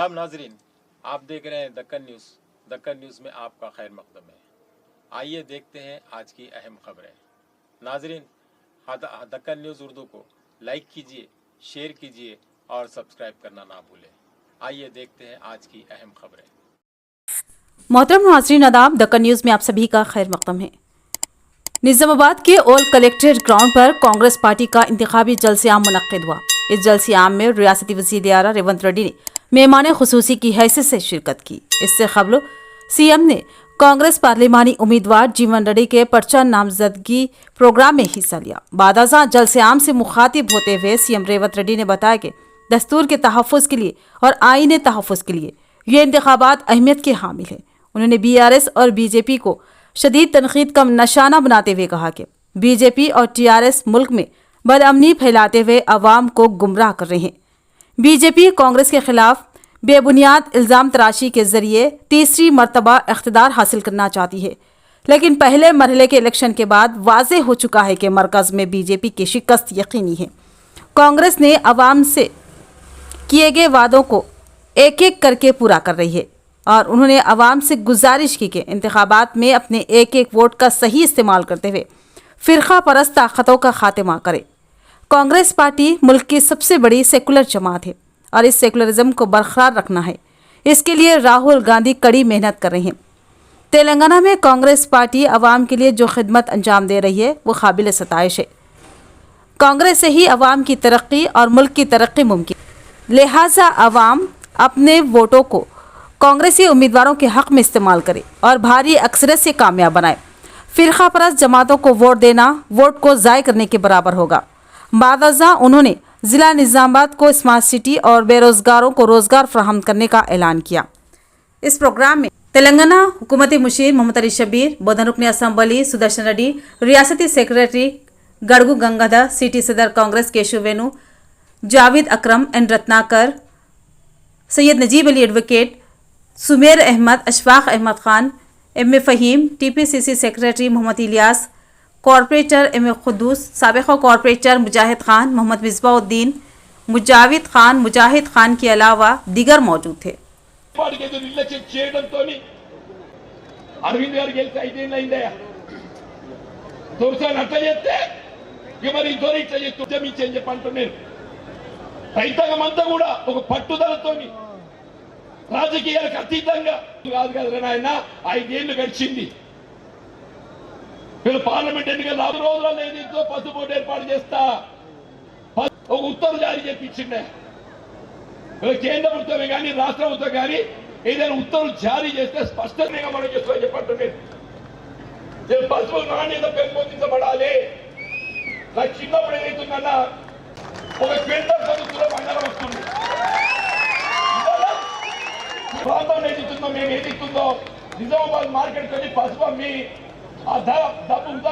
आदाब नाजरीन, आप देख रहे हैं दक्कन न्यूज़ में आपका खैर मकदम है। आइए देखते हैं आज की अहम खबरें। नाजरीन, दक्कन न्यूज़ उर्दू को लाइक कीजिए, शेयर कीजिए और सब्सक्राइब करना ना भूलें। आइए देखते हैं आज की अहम खबरें। मोहतरम नाज़रीन आदाब, दक्कन न्यूज़ में आप सभी का खैर मकदम है। निज़ामाबाद के ओल्ड कलेक्ट्रेट ग्राउंड पर कांग्रेस पार्टी का इंतखाबी जलसे-आम मुनक्किद हुआ। इस जलसे-आम में रियासती वज़ीर आला रेवंत रेड्डी ने मेहमान खुसूसी की हैसियत से शिरकत की। इससे कबल सीएम ने कांग्रेस पार्लिमानी उम्मीदवार जीवन रेड्डी के पर्चा नामजदगी प्रोग्राम में हिस्सा लिया। बादशाह जलसे-आम से मुखातिब होते हुए सीएम रेवंत रेड्डी ने बताया कि दस्तूर के तहफ़्फ़ुज़ के लिए और आईन तहफ़्फ़ुज़ के लिए ये इंतखाबात अहमियत के हामिल हैं। उन्होंने बीआरएस और बीजेपी को शदीद तनकीद का निशाना बनाते हुए कहा कि बीजेपी और टीआरएस मुल्क में बदअमनी फैलाते हुए अवाम को गुमराह कर रहे हैं। बीजेपी कांग्रेस के खिलाफ बेबुनियाद इल्ज़ाम तराशी के जरिए तीसरी मरतबा इख्तिदार हासिल करना चाहती है, लेकिन पहले मरहले के इलेक्शन के बाद वाज़ेह हो चुका है कि मरकज़ में बीजेपी की शिकस्त यकीनी है। कांग्रेस ने अवाम से किए गए वादों को एक एक करके पूरा कर रही है और उन्होंने अवाम से गुजारिश की कि इंतखाबात में अपने एक एक वोट का सही इस्तेमाल करते हुए फ़िरका परस्त ताकतों का खात्मा करे। कांग्रेस पार्टी मुल्क की सबसे बड़ी सेकुलर जमात है और इस सेकुलरिज्म को बरकरार रखना है। इसके लिए राहुल गांधी कड़ी मेहनत कर रहे हैं। तेलंगाना में कांग्रेस पार्टी अवाम के लिए जो खिदमत अंजाम दे रही है वो काबिल सताइश है। कांग्रेस से ही अवाम की तरक्की और मुल्क की तरक्की मुमकिन, लिहाजा अवाम अपने वोटों को कांग्रेसी उम्मीदवारों के हक में इस्तेमाल करे और भारी अक्सरियत से कामयाब बनाए। फ़िरका परस्त जमातों को वोट देना वोट को ज़ाय करने के बराबर होगा। बादशाह उन्होंने ज़िला निज़ामाबाद को स्मार्ट सिटी और बेरोज़गारों को रोज़गार फराहम करने का ऐलान किया। इस प्रोग्राम में तेलंगाना हुकूमती मुशीर मोहम्मद अली शबीर, बोधन रुकन असम्बली सुदर्शन रेड्डी, रियासती सेक्रेटरी गड़गू गंगाधर, सिटी सदर Congress Keshav Venu, Javed Akram N Ratnakar, Syed Najeeb Ali advocate, Sumer Ahmed, Ashfaq Ahmed Khan, M A Faheem, TPCC secretary Mohammed Ilyas, corporator M A Khudus, साबिक़ कॉर्पोरेटर मुजाहिद खान, मोहम्मद मिसबाउद्दीन, मुजाविद खान के अलावा दीगर मौजूद थे। రాజకీయాలకు అతీతంగా కాదు కదా నాయన, 5 ఏళ్ళు గడిచింది. వీళ్ళు పార్లమెంట్ ఎన్నికలు 4 రోజులలో ఏదైతే పసుపోటు ఏర్పాటు చేస్తా ఒక ఉత్తర్వు జారీ చేయించిండే. వీళ్ళు కేంద్ర ప్రభుత్వమే కానీ రాష్ట్ర ప్రభుత్వం కానీ ఏదైనా ఉత్తర్వులు జారీ చేస్తే స్పష్టంగా మనం చేస్తామని చెప్పండి. పసుపు నాణ్యత పెంపొందించబడాలి. నాకు చిన్నప్పుడు ఏదైతుందన్నా ఒక క్వింటల్ పసుపులో బంగారం వస్తుంది. ప్రాంతం ఏదైతుందో మేము ఏదైతుందో నిజామాబాద్ మార్కెట్ కొని పసుపు అమ్మి ఆ ధర డబ్బు ఉందా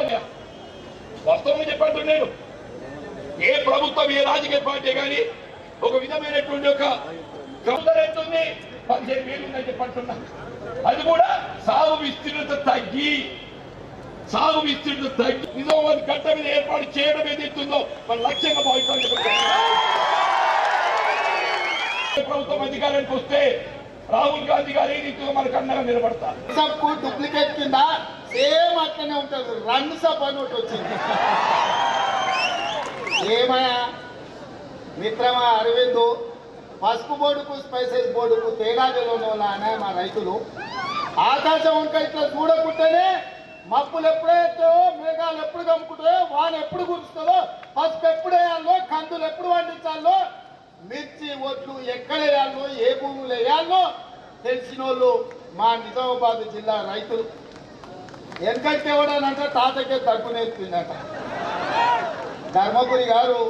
వాస్తవంగా చెప్పండి. నేను ఏ ప్రభుత్వం ఏ రాజకీయ పార్టీ కానీ ఒక విధమైనటువంటి ఒక కౌంటర్ అవుతుంది 15,000 ఉందని చెప్పంటున్నా. అది కూడా సాగు విస్తీర్ణత తగ్గి నిజామాబాద్ గడ్డ మీద ఏర్పాటు చేయడం ఏదైతుందో మన లక్ష్యంగా భావిస్తామని చెప్పండి. ప్రభుత్వం అధికారానికి వస్తే రాహుల్ గాంధీ గారు ఏదైతే మనకు అండగా నిలబడతారు. సబ్కు డూప్లికేట్ కింద సేమ్ అట్లనే ఉంటుంది. రన్ సబ్ అని ఒకటి వచ్చింది. ఏమయ్యా మిత్రమా అరవింద్, పసుపు బోర్డుకు స్పైసెస్ బోర్డుకు తేడా తెలియని అనే మా రైతులు ఆకాశం వంక ఇట్లా చూడకుంటేనే మప్పులు ఎప్పుడైతే మేఘాలు ఎప్పుడు కమ్ముకుంటాయో, వాన ఎప్పుడు కురుస్తుందో, పసుపు ఎప్పుడు వేయాలో, కందులు ఎప్పుడు పండించాలో, మిర్చి ఒడ్లు ఎక్కడ వేయాలో, ఏ భూములు వేయాలో తెలిసిన వాళ్ళు మా నిజామాబాద్ జిల్లా రైతులు. వెనకటి ఎవడనంటే తాతకే దగ్గు నేర్పిందట. ధర్మపురి గారు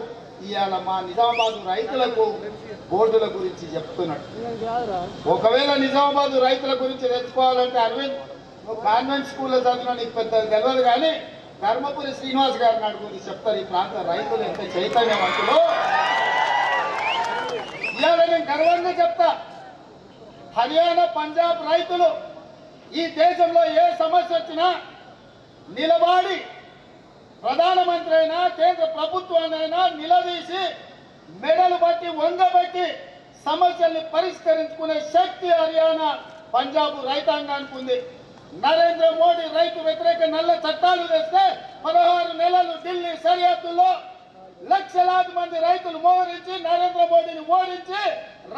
ఇవాళ మా నిజామాబాద్ రైతులకు బోర్డుల గురించి చెప్తున్నాడు. ఒకవేళ నిజామాబాద్ రైతుల గురించి తెచ్చుకోవాలంటే అరవింద్, నువ్వు కాన్వెంట్ స్కూల్లో చదివిన నీకు పెద్ద తెలియదు, కానీ ధర్మపురి శ్రీనివాస్ గారిని అడుగుని చెప్తారు ఈ ప్రాంత రైతులు ఎంత చైతన్యవంతులు. ఇవాళ నేను గర్వంగా చెప్తా, హర్యానా పంజాబ్ రైతులు ఈ దేశంలో ఏ సమస్య వచ్చినా నిలబడి ప్రధానమంత్రి అయినా కేంద్ర ప్రభుత్వాన్నైనా నిలదీసి మెడలు బట్టి వంగబెట్టి సమస్యల్ని పరిష్కరించుకునే శక్తి హర్యానా పంజాబ్ రైతాంగానికి ఉంది. నరేంద్ర మోడీ రైతు వ్యతిరేక నల్ల చట్టాలు తెస్తే 16 నెలలు ఢిల్లీ సరిహద్దుల్లో లక్షలాది మంది రైతులు మోహరించి నరేంద్ర మోడీని ఓడించి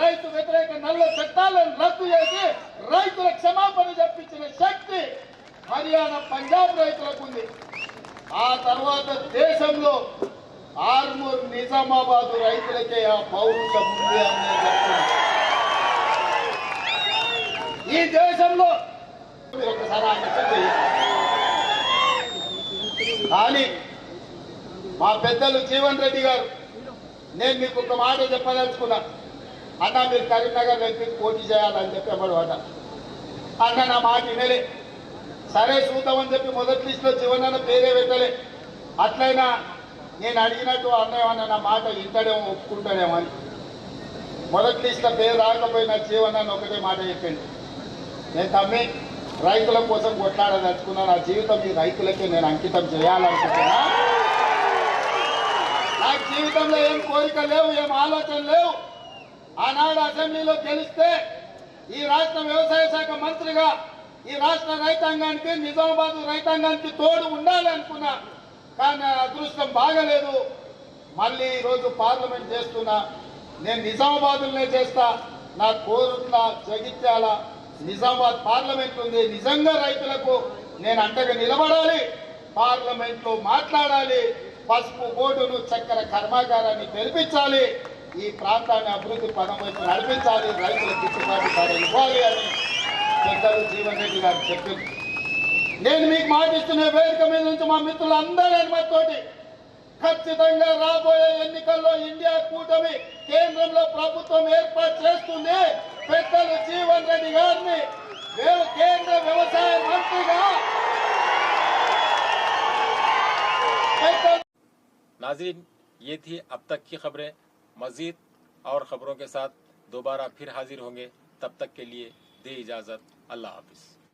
రైతు వ్యతిరేక నల్ల చట్టాలను రద్దు చేసి రైతుల క్షమాపణ చెప్పించిన శక్తి హర్యానా పంజాబ్ రైతులకు ఉంది. ఆ తర్వాత దేశంలో ఆర్మూర్ నిజామాబాద్ రైతులకే ఆ పౌరుషం ఉంది అని నేను చెప్తున్నాను. ఈ దేశంలో ఒకసారి కానీ మా పెద్దలు జీవన్ రెడ్డి గారు, నేను మీకు ఒక మాట చెప్పదలుచుకున్నా. అన్న మీరు కరీంనగర్ వ్యక్తి పోటీ చేయాలని చెప్పి అన్నమాట. అన్న నా మాట వినలే. సరే చూద్దామని చెప్పి మొదటి లిస్టులో జీవన్ అన్న పేరే పెట్టలే. అట్లయినా నేను అడిగినట్టు అన్నయ్య నా మాట ఇంటడేమో ఒప్పుకుంటాడేమో అని మొదటి లిస్టులో పేరు రాకపోయినా జీవన్ అన్న ఒకటే మాట చెప్పింది, నేను తమ్మి రైతుల కోసం కొట్లాడదలుచుకున్నా, నా జీవితం ఈ రైతులకే నేను అంకితం చేయాలనుకుంటున్నా. నాకు జీవితంలో ఏం కోరిక లేవు, ఏం ఆలోచన లేవు. ఆనాడు అసెంబ్లీలో గెలిస్తే ఈ రాష్ట్ర వ్యవసాయ శాఖ మంత్రిగా ఈ రాష్ట్ర రైతాంగానికి నిజామాబాద్ రైతాంగానికి తోడు ఉండాలనుకున్నా. కానీ నా అదృష్టం బాగలేదు. మళ్ళీ ఈరోజు పార్లమెంట్ చేస్తున్నా. నేను నిజామాబాద్లోనే చేస్తా. నా కోరుట్ల జగిత్యాల నిజామాబాద్ పార్లమెంట్ ఉంది. నిజంగా రైతులకు నేను అండగా నిలబడాలి, పార్లమెంట్లో మాట్లాడాలి, పసుపు బోర్డును చక్కెర కర్మాగారాన్ని తెరిపించాలి, ఈ ప్రాంతాన్ని అభివృద్ధి పదం వైపు నడిపించాలి, రైతులకు గిట్టుబాటు ధర ఇవ్వాలి అని పెద్దలు జీవన్ రెడ్డి గారు చెప్పింది. నేను మీకు మాటిస్తున్న వేదిక మీద నుంచి మా మిత్రులందరి అనుమతితోటి ఖచ్చితంగా రాబోయే ఎన్నికల్లో ఇండియా కూటమి కేంద్రంలో ప్రభుత్వం ఏర్పాటు చేస్తుంది. పెద్దలు జీవన్ రెడ్డి గారిని కేంద్ర వ్యవసాయ మంత్రిగా नाज़रीन, ये थी अब तक की खबरें। मज़ीद और ख़बरों के साथ दोबारा फिर हाजिर होंगे। तब तक के लिए दे इजाज़त। अल्लाह हाफ़िज़।